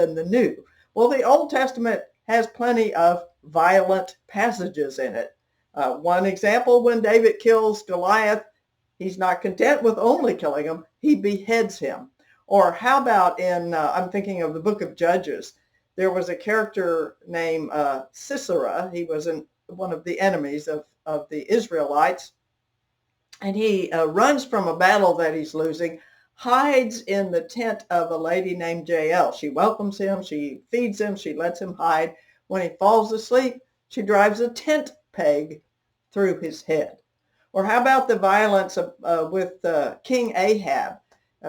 in the New. Well, the Old Testament has plenty of violent passages in it. One example, when David kills Goliath, he's not content with only killing him, he beheads him. Or how about I'm thinking of the book of Judges, there was a character named Sisera. He was one of the enemies of the Israelites, and he runs from a battle that he's losing, hides in the tent of a lady named Jael. She welcomes him, she feeds him, she lets him hide. When he falls asleep, she drives a tent peg through his head. Or how about the violence with King Ahab?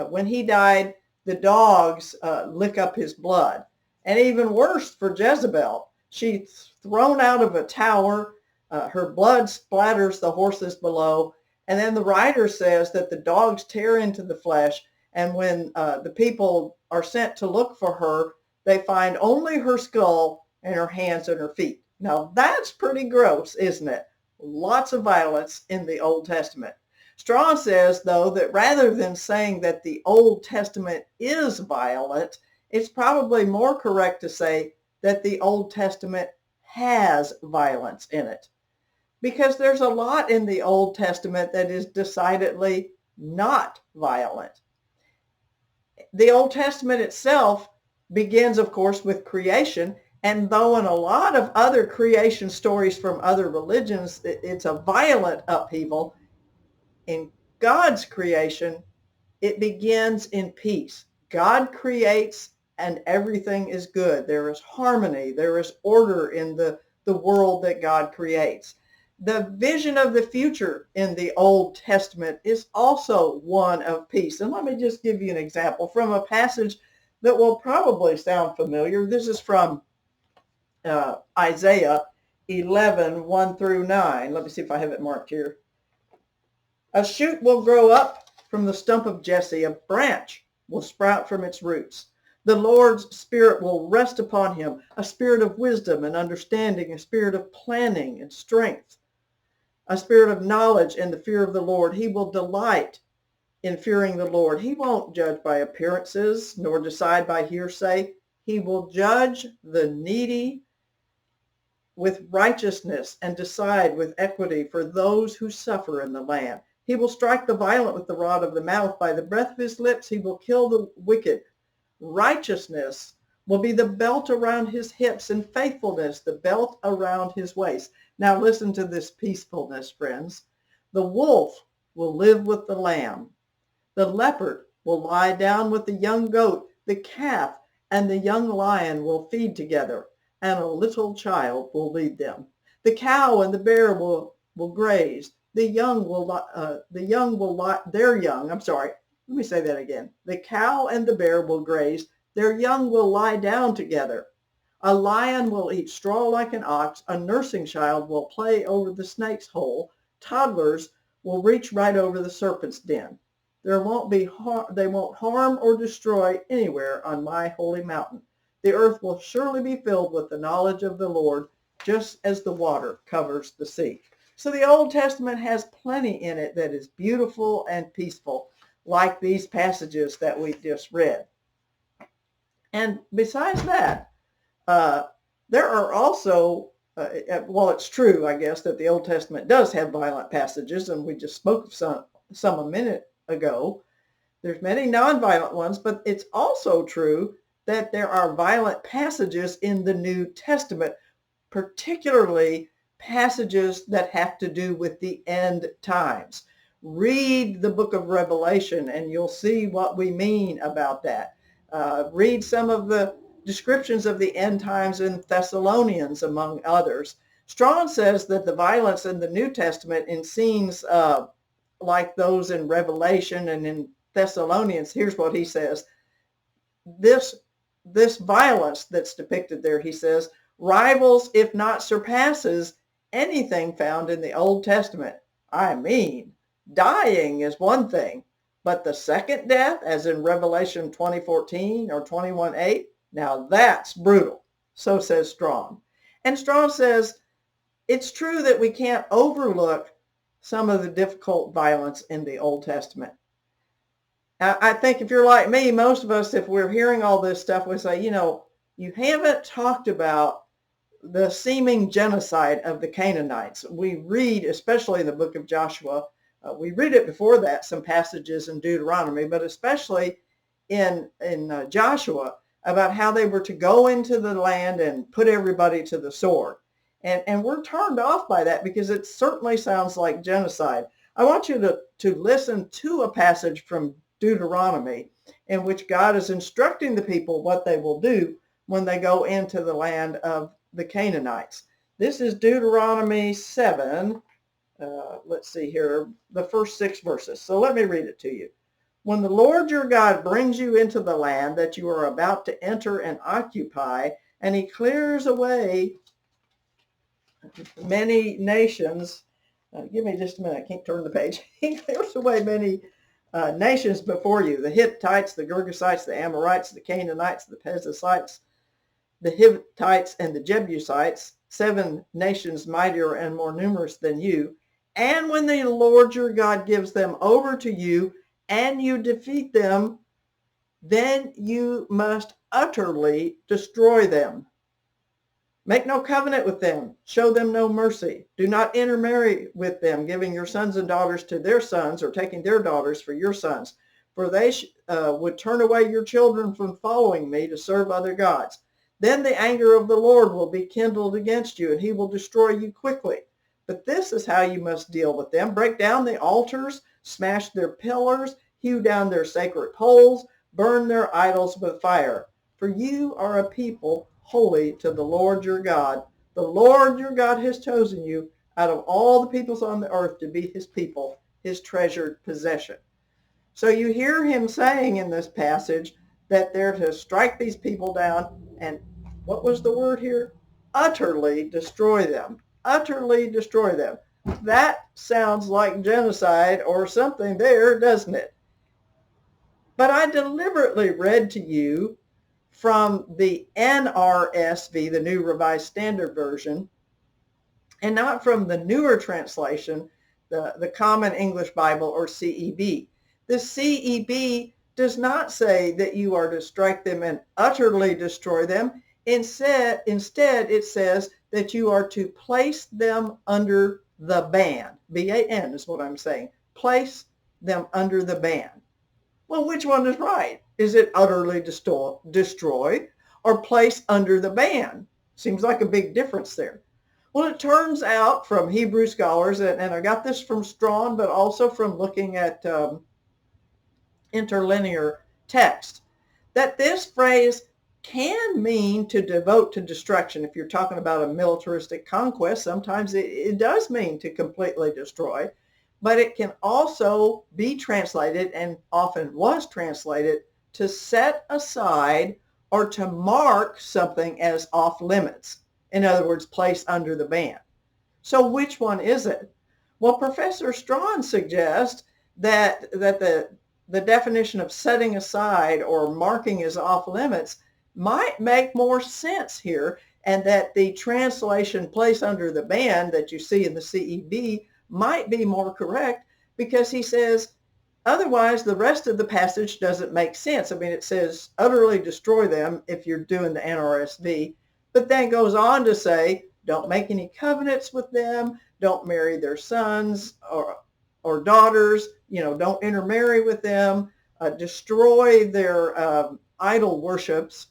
When he died, the dogs lick up his blood. And even worse for Jezebel, she's thrown out of a tower. Her blood splatters the horses below. And then the writer says that the dogs tear into the flesh. And when the people are sent to look for her, they find only her skull and her hands and her feet. Now, that's pretty gross, isn't it? Lots of violence in the Old Testament. Strawn says, though, that rather than saying that the Old Testament is violent, it's probably more correct to say that the Old Testament has violence in it. Because there's a lot in the Old Testament that is decidedly not violent. The Old Testament itself begins, of course, with creation. And though in a lot of other creation stories from other religions, it's a violent upheaval, in God's creation, it begins in peace. God creates and everything is good. There is harmony. There is order in the world that God creates. The vision of the future in the Old Testament is also one of peace. And let me just give you an example from a passage that will probably sound familiar. This is from Isaiah 11, 1 through 9. Let me see if I have it marked here. A shoot will grow up from the stump of Jesse. A branch will sprout from its roots. The Lord's Spirit will rest upon him, a spirit of wisdom and understanding, a spirit of planning and strength, a spirit of knowledge and the fear of the Lord. He will delight in fearing the Lord. He won't judge by appearances nor decide by hearsay. He will judge the needy with righteousness and decide with equity for those who suffer in the land. He will strike the violent with the rod of the mouth. By the breath of his lips, he will kill the wicked. Righteousness will be the belt around his hips, and faithfulness the belt around his waist. Now listen to this peacefulness, friends. The wolf will live with the lamb. The leopard will lie down with the young goat. The calf and the young lion will feed together, and a little child will lead them. The cow and the bear will graze. The young will Let me say that again. The cow and the bear will graze. Their young will lie down together. A lion will eat straw like an ox. A nursing child will play over the snake's hole. Toddlers will reach right over the serpent's den. They won't harm or destroy anywhere on my holy mountain. The earth will surely be filled with the knowledge of the Lord, just as the water covers the sea. So the Old Testament has plenty in it that is beautiful and peaceful, like these passages that we just read. And besides that, there are also, it's true, I guess, that the Old Testament does have violent passages, and we just spoke of some a minute ago. There's many nonviolent ones, but it's also true that there are violent passages in the New Testament, particularly passages that have to do with the end times. Read the book of Revelation and you'll see what we mean about that. Read some of the descriptions of the end times in Thessalonians, among others. Strawn says that the violence in the New Testament in scenes like those in Revelation and in Thessalonians, here's what he says. This violence that's depicted there, he says, rivals, if not surpasses, anything found in the Old Testament. I mean, dying is one thing, but the second death, as in Revelation 20:14 or 21:8, now that's brutal. So says Strawn. And Strawn says it's true that we can't overlook some of the difficult violence in the Old Testament. I think if you're like me, most of us, if we're hearing all this stuff, we say, you haven't talked about the seeming genocide of the Canaanites. We read, especially in the book of Joshua, we read it before that, some passages in Deuteronomy, but especially in Joshua, about how they were to go into the land and put everybody to the sword. And we're turned off by that because it certainly sounds like genocide. I want you to listen to a passage from Deuteronomy in which God is instructing the people what they will do when they go into the land of the Canaanites. This is Deuteronomy 7. Let's see here, the first 6 verses. So let me read it to you. When the Lord your God brings you into the land that you are about to enter and occupy, and he clears away many nations, give me just a minute, I can't turn the page. He clears away many nations before you, the Hittites, the Girgashites, the Amorites, the Canaanites, the Perizzites, the Hittites, and the Jebusites, 7 nations mightier and more numerous than you. And when the Lord your God gives them over to you and you defeat them, then you must utterly destroy them. Make no covenant with them. Show them no mercy. Do not intermarry with them, giving your sons and daughters to their sons or taking their daughters for your sons. For they would turn away your children from following me to serve other gods. Then the anger of the Lord will be kindled against you, and he will destroy you quickly. But this is how you must deal with them. Break down the altars, smash their pillars, hew down their sacred poles, burn their idols with fire. For you are a people holy to the Lord your God. The Lord your God has chosen you out of all the peoples on the earth to be his people, his treasured possession. So you hear him saying in this passage that they're to strike these people down and, what was the word here? Utterly destroy them. Utterly destroy them. That sounds like genocide or something there, doesn't it? But I deliberately read to you from the NRSV, the New Revised Standard Version, and not from the newer translation, the Common English Bible, or CEB. The CEB does not say that you are to strike them and utterly destroy them. Instead, it says that you are to place them under the ban. B-A-N is what I'm saying. Place them under the ban. Well, which one is right? Is it utterly destroy or place under the ban? Seems like a big difference there. Well, it turns out from Hebrew scholars, and I got this from Strawn, but also from looking at interlinear text, that this phrase can mean to devote to destruction. If you're talking about a militaristic conquest, sometimes it does mean to completely destroy, but it can also be translated, and often was translated, to set aside or to mark something as off limits. In other words, place under the ban. So which one is it? Well, Professor Strawn suggests that the definition of setting aside or marking as off limits might make more sense here, and that the translation place under the ban that you see in the CEB might be more correct, because he says otherwise the rest of the passage doesn't make sense. I mean, it says utterly destroy them if you're doing the NRSV, but then goes on to say don't make any covenants with them, don't marry their sons or daughters, don't intermarry with them, destroy their idol worships.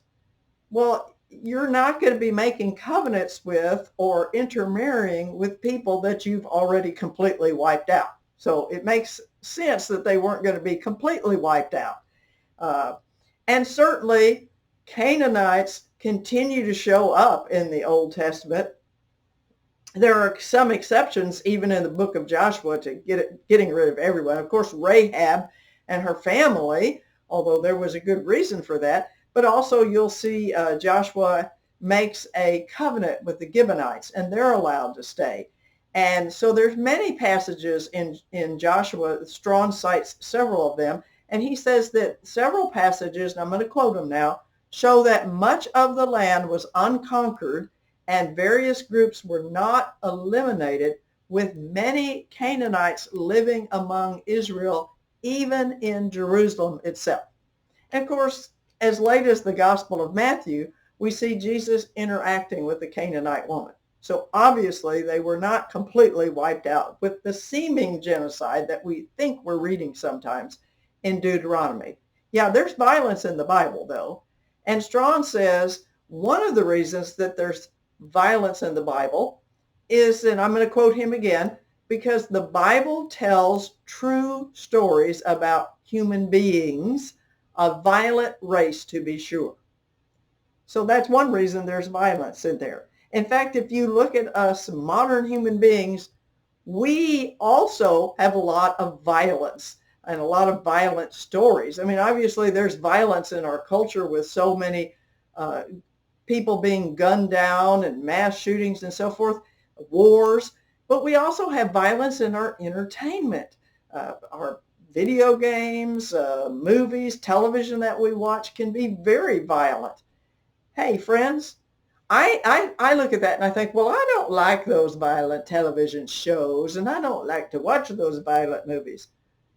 Well, you're not going to be making covenants with or intermarrying with people that you've already completely wiped out. So it makes sense that they weren't going to be completely wiped out. And certainly Canaanites continue to show up in the Old Testament. There are some exceptions even in the book of Joshua to getting rid of everyone. Of course, Rahab and her family, although there was a good reason for that, but also you'll see Joshua makes a covenant with the Gibeonites, and they're allowed to stay. And so there's many passages in Joshua. Strawn cites several of them, and he says that several passages, and I'm going to quote them now, show that much of the land was unconquered and various groups were not eliminated, with many Canaanites living among Israel even in Jerusalem itself. And of course, as late as the Gospel of Matthew, we see Jesus interacting with the Canaanite woman. So obviously they were not completely wiped out with the seeming genocide that we think we're reading sometimes in Deuteronomy. Yeah, there's violence in the Bible though. And Strawn says one of the reasons that there's violence in the Bible is, and I'm going to quote him again, because the Bible tells true stories about human beings, a violent race to be sure. So that's one reason there's violence in there. In fact, if you look at us modern human beings, we also have a lot of violence and a lot of violent stories. I mean, obviously there's violence in our culture with so many people being gunned down and mass shootings and so forth, wars, but we also have violence in our entertainment, our video games, movies, television that we watch can be very violent. Hey, friends, I look at that and I think, well, I don't like those violent television shows and I don't like to watch those violent movies.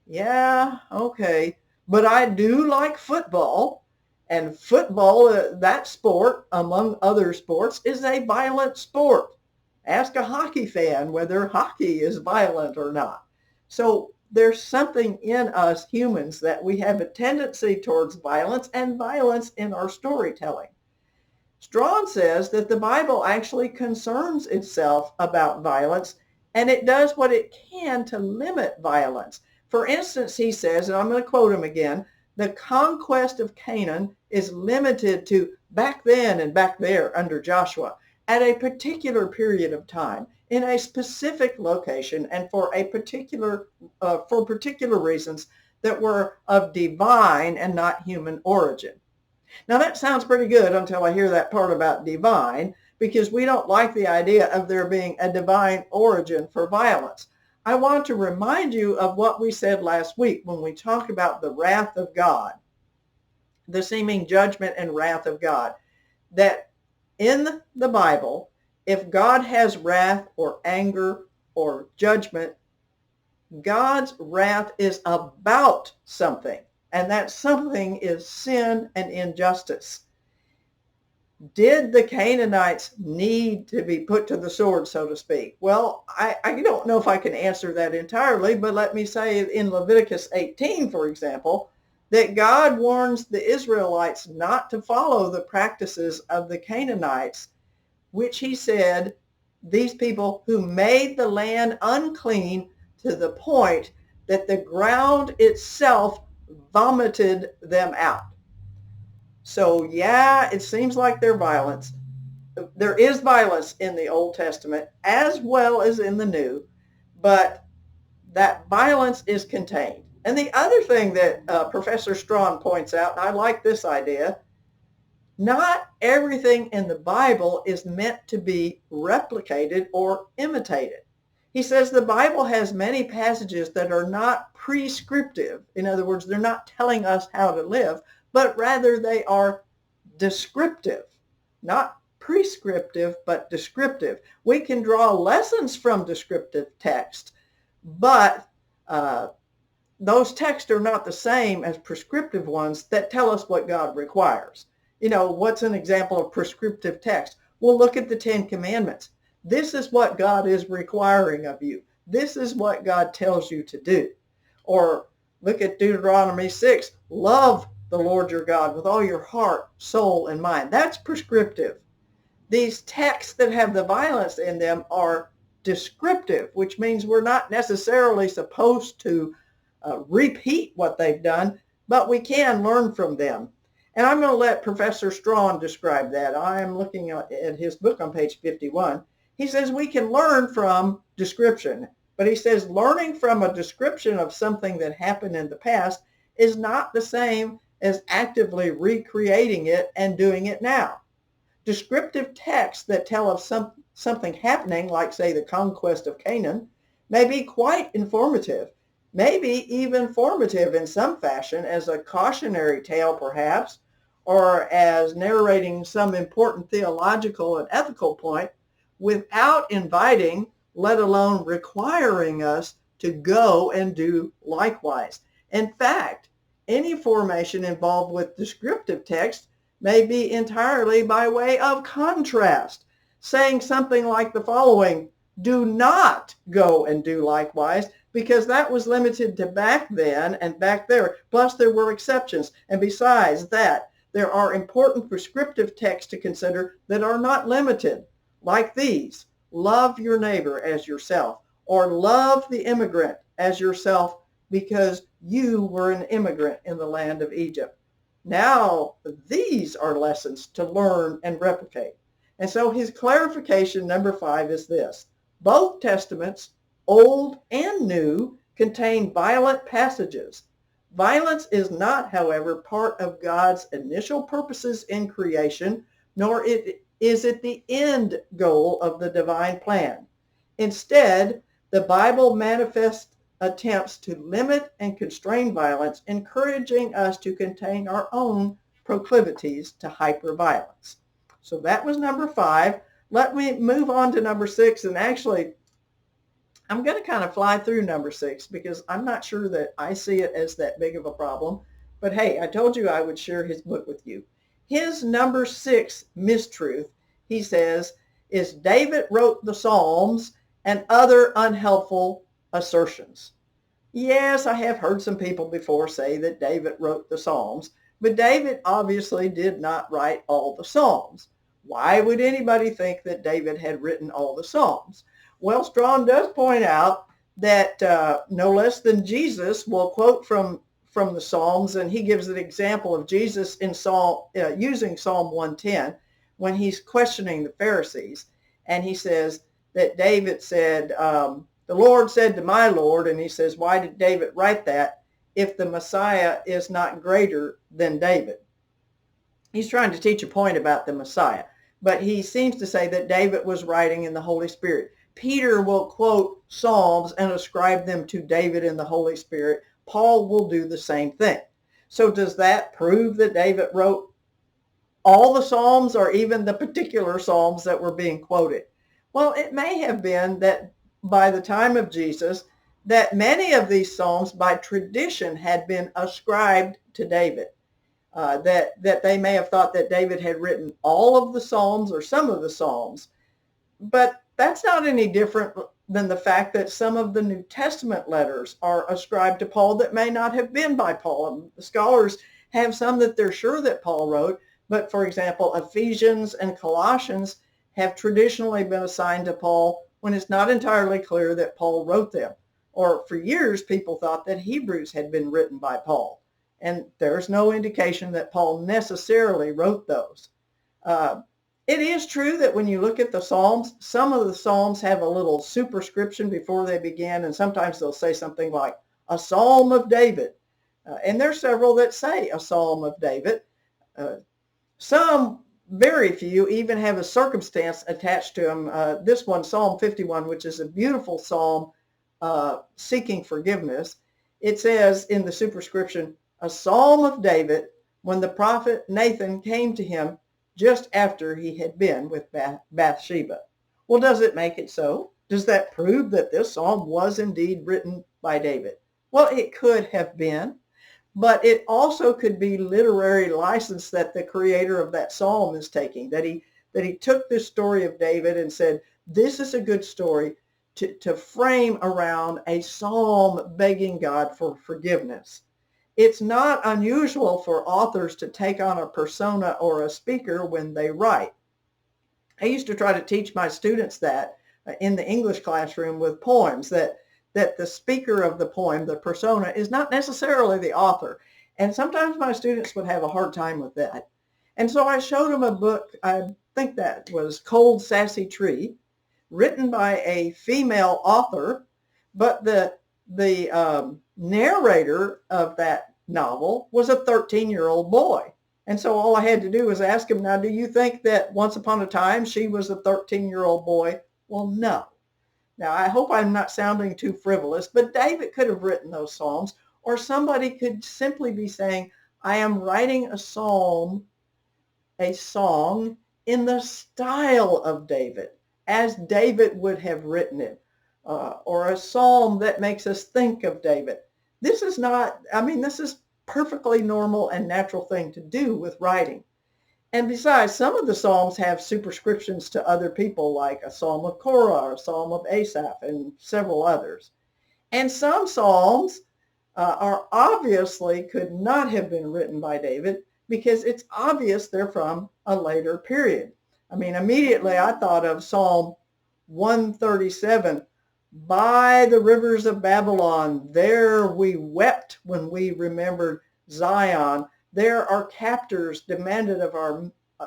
Yeah, okay. But I do like football. And football, that sport, among other sports, is a violent sport. Ask a hockey fan whether hockey is violent or not. So there's something in us humans that we have a tendency towards violence and violence in our storytelling. Strawn says that the Bible actually concerns itself about violence and it does what it can to limit violence. For instance, he says, and I'm going to quote him again, the conquest of Canaan is limited to back then and back there under Joshua at a particular period of time in a specific location and for particular reasons that were of divine and not human origin. Now that sounds pretty good until I hear that part about divine, because we don't like the idea of there being a divine origin for violence. I want to remind you of what we said last week when we talked about the wrath of God, the seeming judgment and wrath of God, that in the Bible, if God has wrath or anger or judgment, God's wrath is about something. And that something is sin and injustice. Did the Canaanites need to be put to the sword, so to speak? Well, I don't know if I can answer that entirely, but let me say in Leviticus 18, for example, that God warns the Israelites not to follow the practices of the Canaanites, which he said, these people who made the land unclean to the point that the ground itself vomited them out. So yeah, it seems like there is violence in the Old Testament as well as in the New, but that violence is contained. And the other thing that Professor Strawn points out, and I like this idea, not everything in the Bible is meant to be replicated or imitated. He says the Bible has many passages that are not prescriptive. In other words, they're not telling us how to live, but rather they are descriptive, not prescriptive, but descriptive. We can draw lessons from descriptive text, but those texts are not the same as prescriptive ones that tell us what God requires. You know, what's an example of prescriptive text? Well, look at the Ten Commandments. This is what God is requiring of you. This is what God tells you to do. Or look at Deuteronomy 6. Love the Lord your God with all your heart, soul, and mind. That's prescriptive. These texts that have the violence in them are descriptive, which means we're not necessarily supposed to repeat what they've done, but we can learn from them. And I'm going to let Professor Strawn describe that. I am looking at his book on page 51. He says we can learn from description, but he says learning from a description of something that happened in the past is not the same as actively recreating it and doing it now. Descriptive texts that tell of something happening, like say the conquest of Canaan, may be quite informative, maybe even formative in some fashion as a cautionary tale perhaps, or as narrating some important theological and ethical point, without inviting, let alone requiring us to go and do likewise. In fact, any formation involved with descriptive text may be entirely by way of contrast, saying something like the following: do not go and do likewise, because that was limited to back then and back there. Plus there were exceptions. And besides that, there are important prescriptive texts to consider that are not limited, like these: love your neighbor as yourself, or love the immigrant as yourself because you were an immigrant in the land of Egypt. Now, these are lessons to learn and replicate. And so his clarification, number 5, is this: both testaments, Old and New, contain violent passages. Violence is not, however, part of God's initial purposes in creation, nor is it the end goal of the divine plan. Instead, the Bible manifests attempts to limit and constrain violence, encouraging us to contain our own proclivities to hyperviolence. So that was number 5. Let me move on to number 6. And actually, I'm going to kind of fly through number 6 because I'm not sure that I see it as that big of a problem. But hey, I told you I would share his book with you. His number 6 mistruth, he says, is David wrote the Psalms and other unhelpful assertions. Yes, I have heard some people before say that David wrote the Psalms, but David obviously did not write all the Psalms. Why would anybody think that David had written all the Psalms? Well, Strawn does point out that no less than Jesus will quote from the Psalms, and he gives an example of Jesus in using Psalm 110 when he's questioning the Pharisees. And he says that David said, the Lord said to my Lord, and he says, why did David write that if the Messiah is not greater than David? He's trying to teach a point about the Messiah, but he seems to say that David was writing in the Holy Spirit. Peter will quote Psalms and ascribe them to David in the Holy Spirit. Paul will do the same thing. So does that prove that David wrote all the Psalms or even the particular Psalms that were being quoted? Well, it may have been that by the time of Jesus, that many of these Psalms by tradition had been ascribed to David. That they may have thought that David had written all of the Psalms or some of the Psalms. But that's not any different than the fact that some of the New Testament letters are ascribed to Paul that may not have been by Paul. And the scholars have some that they're sure that Paul wrote, but for example, Ephesians and Colossians have traditionally been assigned to Paul when it's not entirely clear that Paul wrote them. Or for years, people thought that Hebrews had been written by Paul. And there's no indication that Paul necessarily wrote those. It is true that when you look at the Psalms, some of the Psalms have a little superscription before they begin, and sometimes they'll say something like a Psalm of David. And there's several that say a Psalm of David. Some, very few, even have a circumstance attached to them. This one, Psalm 51, which is a beautiful psalm seeking forgiveness. It says in the superscription, a Psalm of David when the prophet Nathan came to him just after he had been with Bathsheba. Well, does it make it so? Does that prove that this psalm was indeed written by David? Well, it could have been, but it also could be literary license that the creator of that psalm is taking, that he took this story of David and said, this is a good story to frame around a psalm begging God for forgiveness. It's not unusual for authors to take on a persona or a speaker when they write. I used to try to teach my students that in the English classroom with poems, that the speaker of the poem, the persona, is not necessarily the author. And sometimes my students would have a hard time with that. And so I showed them a book, I think that was Cold Sassy Tree, written by a female author, but the narrator of that novel was a 13-year-old boy. And so all I had to do was ask him, now, do you think that once upon a time she was a 13-year-old boy? Well, no. Now, I hope I'm not sounding too frivolous, but David could have written those psalms, or somebody could simply be saying, I am writing a psalm, a song in the style of David, as David would have written it. Or a psalm that makes us think of David. This is not, I mean, this is perfectly normal and natural thing to do with writing. And besides, some of the Psalms have superscriptions to other people, like a Psalm of Korah or a Psalm of Asaph and several others. And some Psalms are obviously could not have been written by David because it's obvious they're from a later period. I mean, immediately I thought of Psalm 137, by the rivers of Babylon, there we wept when we remembered Zion. There our captors demanded of uh,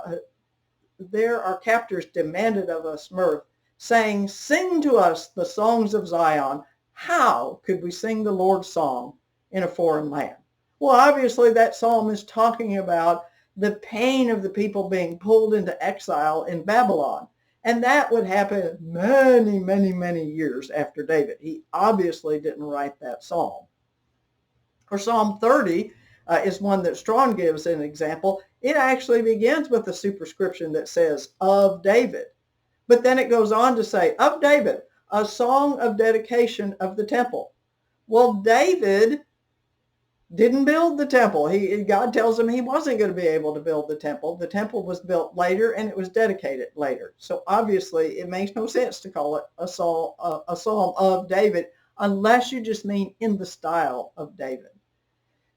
there our captors demanded of us mirth, saying, sing to us the songs of Zion. How could we sing the Lord's song in a foreign land? Well, obviously that psalm is talking about the pain of the people being pulled into exile in Babylon. And that would happen many, many, many years after David. He obviously didn't write that psalm. Or Psalm 30 is one that Strawn gives an example. It actually begins with a superscription that says, of David. But then it goes on to say, of David, a song of dedication of the temple. Well, David didn't build the temple. God tells him he wasn't going to be able to build the temple. The temple was built later and it was dedicated later. So obviously it makes no sense to call it a psalm of David unless you just mean in the style of David.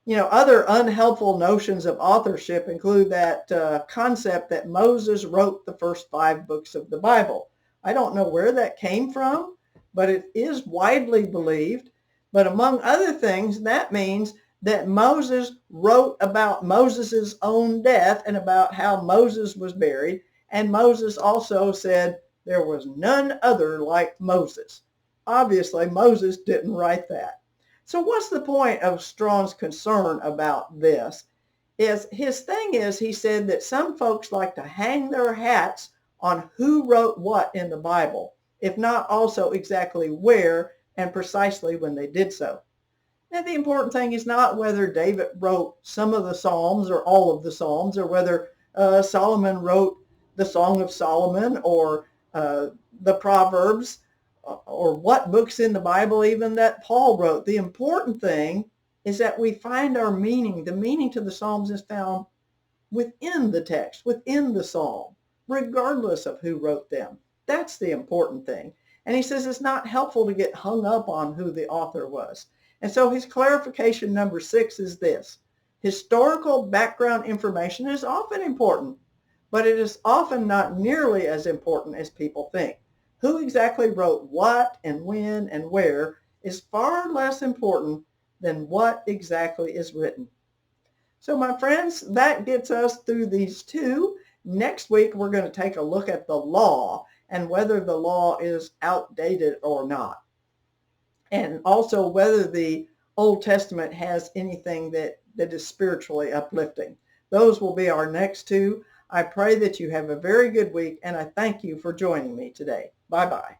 You know, other unhelpful notions of authorship include that concept that Moses wrote the first 5 books of the Bible. I don't know where that came from, but it is widely believed. But among other things, that means that Moses wrote about Moses' own death and about how Moses was buried. And Moses also said there was none other like Moses. Obviously, Moses didn't write that. So what's the point of Strawn's concern about this? His thing is, he said that some folks like to hang their hats on who wrote what in the Bible, if not also exactly where and precisely when they did so. Now, the important thing is not whether David wrote some of the Psalms or all of the Psalms, or whether Solomon wrote the Song of Solomon or the Proverbs, or what books in the Bible even that Paul wrote. The important thing is that we find our meaning. The meaning to the Psalms is found within the text, within the Psalm, regardless of who wrote them. That's the important thing. And he says it's not helpful to get hung up on who the author was. And so his clarification number 6 is this: historical background information is often important, but it is often not nearly as important as people think. Who exactly wrote what and when and where is far less important than what exactly is written. So my friends, that gets us through these 2. Next week, we're going to take a look at the law and whether the law is outdated or not. And also whether the Old Testament has anything that is spiritually uplifting. Those will be our next 2. I pray that you have a very good week, and I thank you for joining me today. Bye-bye.